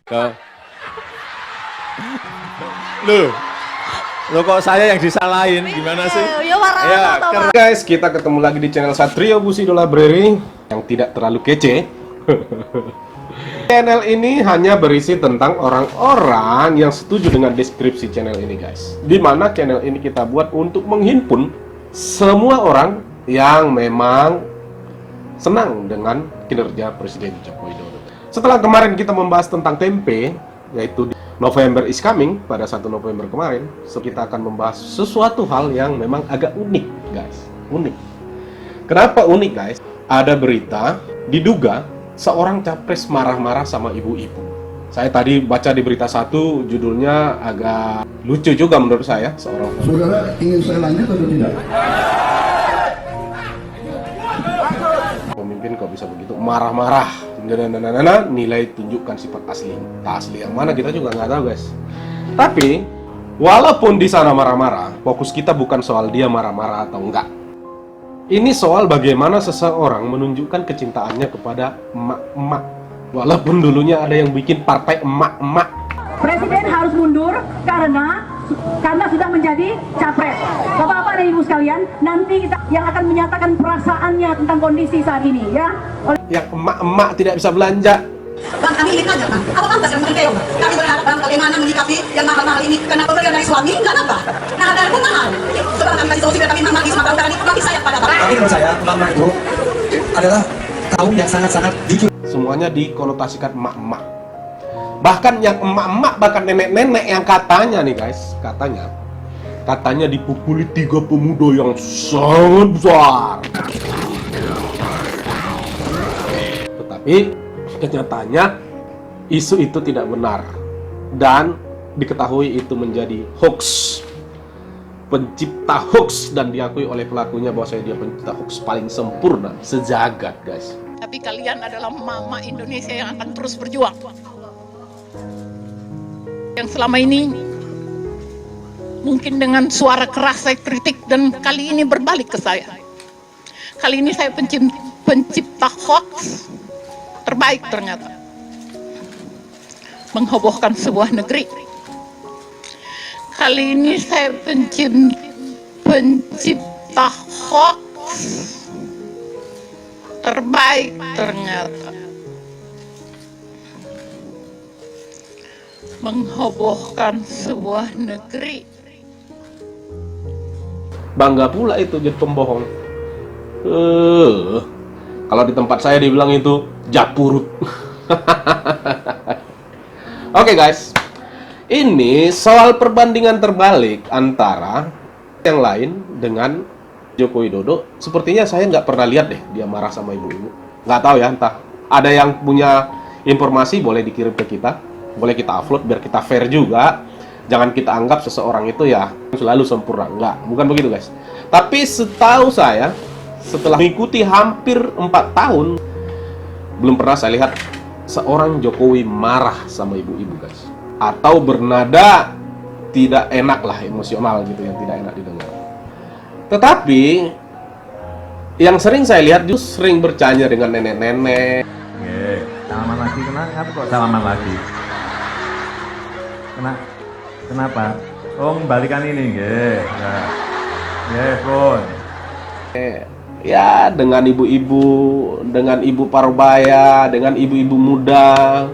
Loh, loh, loh kok saya yang disalahin? Gimana sih? Ya warna Ya, atau karena guys, kita ketemu lagi di channel Satrio Busi Library yang tidak terlalu kece. Channel ini hanya berisi tentang orang-orang yang setuju dengan deskripsi channel ini, guys. Dimana channel ini kita buat untuk menghimpun semua orang yang memang senang dengan kinerja Presiden Joko Widodo. Setelah kemarin kita membahas tentang tempe, yaitu November is coming pada 1 November kemarin, kita akan membahas sesuatu hal yang memang agak unik, guys. Unik. Kenapa unik, guys? Ada berita diduga seorang capres marah-marah sama ibu-ibu. Saya tadi baca di berita satu, judulnya agak lucu juga menurut saya. Saudara ingin saya lanjut atau tidak? Pemimpin kok bisa begitu marah-marah, nilai tunjukkan sifat asli. Tak asli yang mana kita juga nggak tahu, guys. Tapi walaupun di sana marah-marah, fokus kita bukan soal dia marah-marah atau enggak. Ini soal bagaimana seseorang menunjukkan kecintaannya kepada emak-emak. Walaupun dulunya ada yang bikin partai emak-emak. Presiden harus mundur karena sudah menjadi capres. Bapak-bapak dan ibu sekalian, nanti kita yang akan menyatakan perasaannya tentang kondisi saat ini, ya. Yang emak-emak tidak bisa belanja. Bang, kami ingin tanya, Bang, apa pantas yang mungkin kami berharap, Bang, bagaimana menyikapi yang mahal-mahal ini? Karena pemberian dari suami, nggak nambah. Nah, harga pun mahal. Coba kami kasih solusi biar kami memang di Sumatera Utara ini kami sayang pada Bapak. Tapi menurut saya, emak-emak itu adalah kaum yang sangat-sangat jujur. Semuanya dikonotasikan emak-emak. Bahkan yang emak-emak, bahkan nenek-nenek yang katanya nih, guys, katanya dipukuli 3 pemuda yang sangat besar. Tetapi kenyataannya isu itu tidak benar dan diketahui itu menjadi hoax. Pencipta hoax, dan diakui oleh pelakunya bahwa dia pencipta hoax paling sempurna sejagat, guys. Tapi kalian adalah mama Indonesia yang akan terus berjuang. Yang selama ini mungkin dengan suara keras saya kritik, dan kali ini berbalik ke saya. Kali ini saya pencipta hoax terbaik ternyata. Menghebohkan sebuah negeri. Kali ini saya pencipta hoax terbaik ternyata. Menghebohkan sebuah negeri. Bangga pula itu jadi pembohong. Kalau di tempat saya dibilang itu japurut. Oke, guys, ini soal perbandingan terbalik antara yang lain dengan Joko Widodo. Sepertinya saya nggak pernah lihat deh dia marah sama ibu-ibu. Nggak tahu ya, entah ada yang punya informasi boleh dikirim ke kita, boleh kita upload biar kita fair juga. Jangan kita anggap seseorang itu ya selalu sempurna. Enggak, bukan begitu, guys. Tapi setahu saya, setelah mengikuti hampir 4 tahun, belum pernah saya lihat seorang Jokowi marah sama ibu-ibu, guys. Atau bernada tidak enak lah, emosional gitu, yang tidak enak didengar. Tetapi yang sering saya lihat justru sering bercanda dengan nenek-nenek. Salaman lagi, kenapa kok salaman lagi? Kenapa? Oh, membalikan ini, Pun. Ya, dengan ibu-ibu, dengan ibu parubaya, dengan ibu-ibu muda,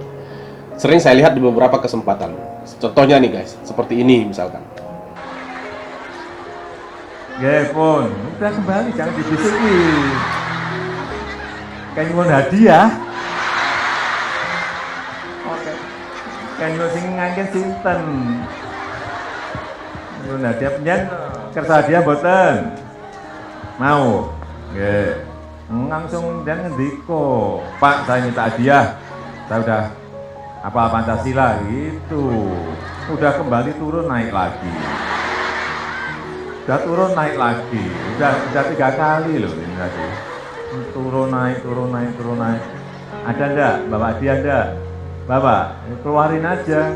sering saya lihat di beberapa kesempatan. Contohnya nih, guys, seperti ini misalkan. Pun, udah kembali, jangan dibisiki. Kayak nyuwun hadiah. Oke. Kayak nyuwun sing ngangge sinten. Nyuwun hadiah penyen kersa hadiah mboten. Mau. Nggih. Langsung dan ngendiko, Pak, saya minta hadiah. Saya udah hafal Pancasila gitu. Udah kembali turun naik lagi. Udah turun naik lagi. Udah 3 kali loh ini tadi. Turun naik. Ada enggak? Bapak hadiah enggak? Bapak, keluarin aja.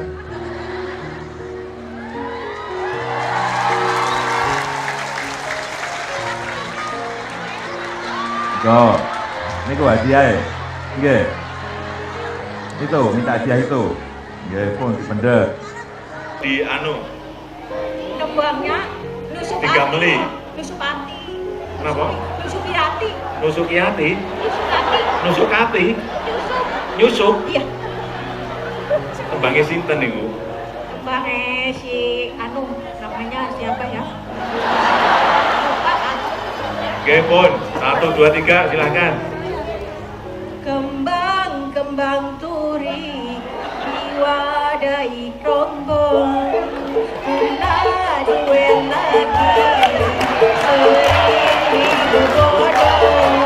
Go. Ini gua hadiah ya? Nggih. Itu, minta hadiah itu. Nggih, pun dipendhet. Di anu, Kembangnya nusuk digameli. nusuk hati, Kenapa? nusuki hati, Nusuki hati, nusuk hati, nusuk hati, nusuk. nyusuk. Iya, Kembangnya sinten niku? kembangnya si anu namanya siapa ya? Lupa kan? Nggih, pun. 1, 2, 3, silakan. Kembang turi diwadai kerombong guna duel lagi sering bodong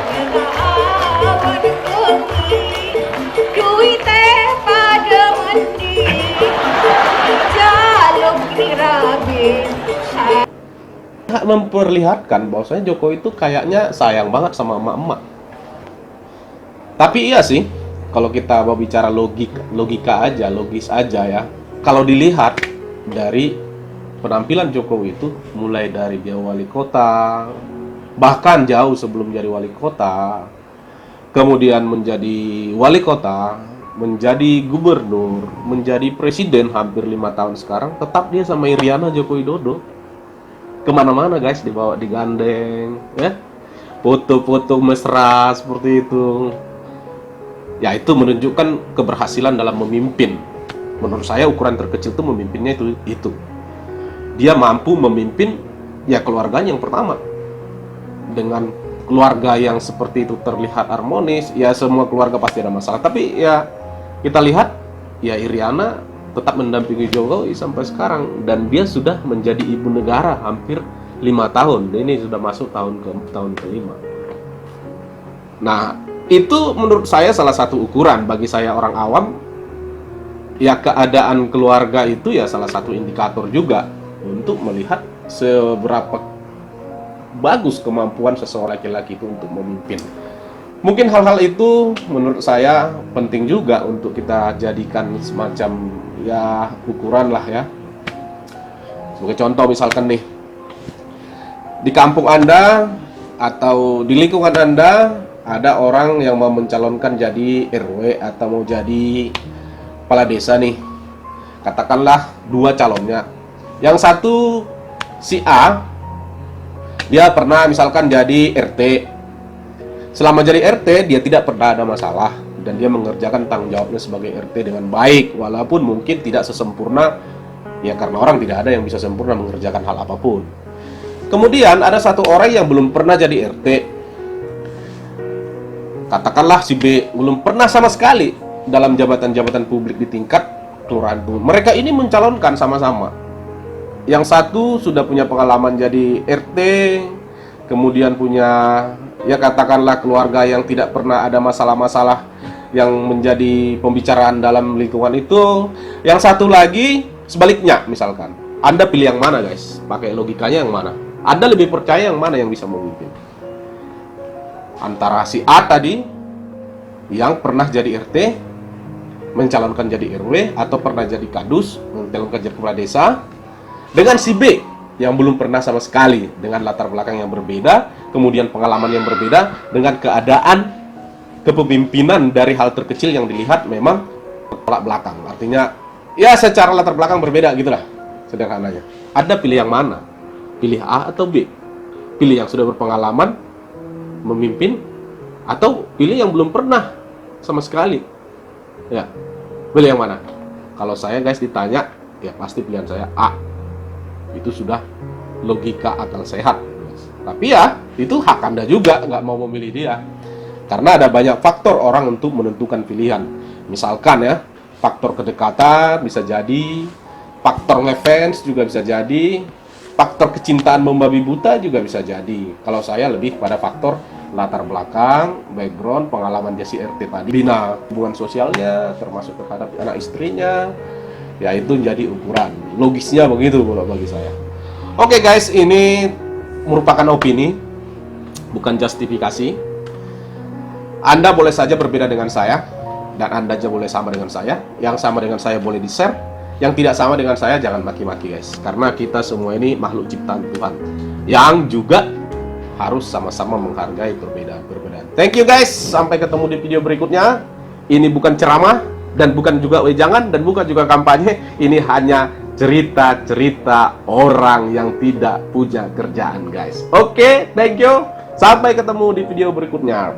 kena awan kengi duite pada mandi jaluk dirabi Memperlihatkan bahwasanya Jokowi itu kayaknya sayang banget sama emak-emak. Tapi iya sih, kalau kita mau bicara logika aja, logis aja ya. Kalau dilihat dari penampilan Jokowi itu, mulai dari dia wali kota, bahkan jauh sebelum jadi wali kota, kemudian menjadi wali kota, menjadi gubernur, menjadi presiden hampir 5 tahun sekarang, tetap dia sama Iriana Joko Widodo. Kemana-mana guys, dibawa digandeng, ya, foto-foto mesra seperti itu. Ya itu menunjukkan keberhasilan dalam memimpin. Menurut saya ukuran terkecil itu memimpinnya itu. Dia mampu memimpin ya keluarganya yang pertama. Dengan keluarga yang seperti itu terlihat harmonis, ya semua keluarga pasti ada masalah. Tapi ya kita lihat ya Iriana tetap mendampingi Jokowi sampai sekarang dan dia sudah menjadi ibu negara hampir 5 tahun. Ini sudah masuk tahun kelima. Nah, itu menurut saya salah satu ukuran bagi saya orang awam. Ya keadaan keluarga itu ya salah satu indikator juga untuk melihat seberapa bagus kemampuan seseorang laki-laki itu untuk memimpin. Mungkin hal-hal itu menurut saya penting juga untuk kita jadikan semacam ya ukuran lah ya. Sebagai contoh misalkan nih, di kampung Anda atau di lingkungan Anda ada orang yang mau mencalonkan jadi RW atau mau jadi kepala desa nih. Katakanlah 2 calonnya. Yang satu si A, dia pernah misalkan jadi RT. Selama jadi RT dia tidak pernah ada masalah dan dia mengerjakan tanggung jawabnya sebagai RT dengan baik, walaupun mungkin tidak sesempurna ya karena orang tidak ada yang bisa sempurna mengerjakan hal apapun. Kemudian ada satu orang yang belum pernah jadi RT. Katakanlah si B belum pernah sama sekali dalam jabatan-jabatan publik di tingkat kelurahan itu. Mereka ini mencalonkan sama-sama. Yang satu sudah punya pengalaman jadi RT, kemudian punya ya katakanlah keluarga yang tidak pernah ada masalah-masalah yang menjadi pembicaraan dalam lingkungan itu. Yang satu lagi sebaliknya misalkan. Anda pilih yang mana guys? Pakai logikanya yang mana? Anda lebih percaya yang mana yang bisa memimpin? Antara si A tadi yang pernah jadi RT mencalonkan jadi RW atau pernah jadi kadus mencalonkan jadi kepala desa, dengan si B yang belum pernah sama sekali dengan latar belakang yang berbeda, kemudian pengalaman yang berbeda, dengan keadaan kepemimpinan dari hal terkecil yang dilihat memang tolak belakang. Artinya ya secara latar belakang berbeda gitulah sederhananya. Anda pilih yang mana? Pilih A atau B? Pilih yang sudah berpengalaman memimpin atau pilih yang belum pernah sama sekali? Ya, pilih yang mana? Kalau saya guys ditanya, ya pasti pilihan saya A. Itu sudah logika akal sehat. Tapi ya itu hak Anda juga nggak mau memilih dia, karena ada banyak faktor orang untuk menentukan pilihan. Misalkan ya, faktor kedekatan bisa jadi, faktor ngefans juga bisa jadi, faktor kecintaan membabi buta juga bisa jadi. Kalau saya lebih pada faktor latar belakang, background, pengalaman dia si RT tadi, bina hubungan sosialnya, termasuk terhadap anak istrinya, ya itu jadi ukuran. Logisnya begitu kalau bagi saya. Oke guys, ini merupakan opini, bukan justifikasi. Anda boleh saja berbeda dengan saya, dan Anda juga boleh sama dengan saya. Yang sama dengan saya boleh di-share, yang tidak sama dengan saya jangan maki-maki guys, karena kita semua ini makhluk ciptaan Tuhan yang juga harus sama-sama menghargai perbedaan-perbedaan. Thank you guys, sampai ketemu di video berikutnya. Ini bukan ceramah dan bukan juga wejangan dan bukan juga kampanye. Ini hanya cerita-cerita orang yang tidak punya kerjaan, guys. Oke, thank you. Sampai ketemu di video berikutnya.